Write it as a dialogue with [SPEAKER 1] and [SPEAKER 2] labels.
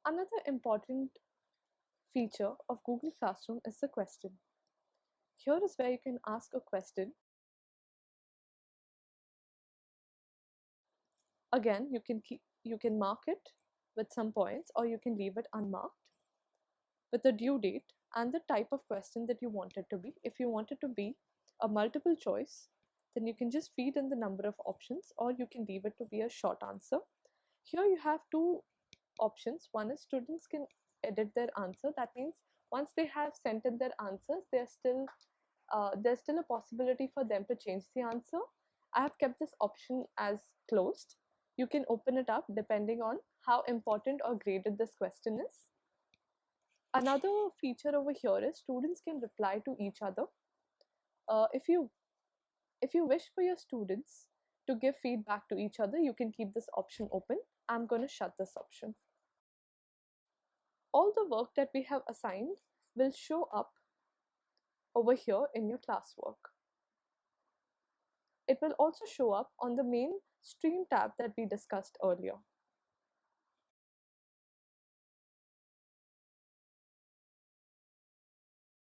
[SPEAKER 1] Another important feature of Google Classroom is the question. Here is where you can ask a question. Again, you can mark it with some points, or you can leave it unmarked with a due date and the type of question that you want it to be. If you want it to be a multiple choice, then you can just feed in the number of options, or you can leave it to be a short answer. Here you have two options. One is students can edit their answer. That means once they have sent in their answers, there's still a possibility for them to change the answer. I have kept this option as closed. You can open it up depending on how important or graded this question is. Another feature over here is students can reply to each other. Uh, if you if you wish for your students to give feedback to each other, you can keep this option open. I'm going to shut this option. All the work that we have assigned will show up over here in your classwork. It will also show up on the main stream tab that we discussed earlier.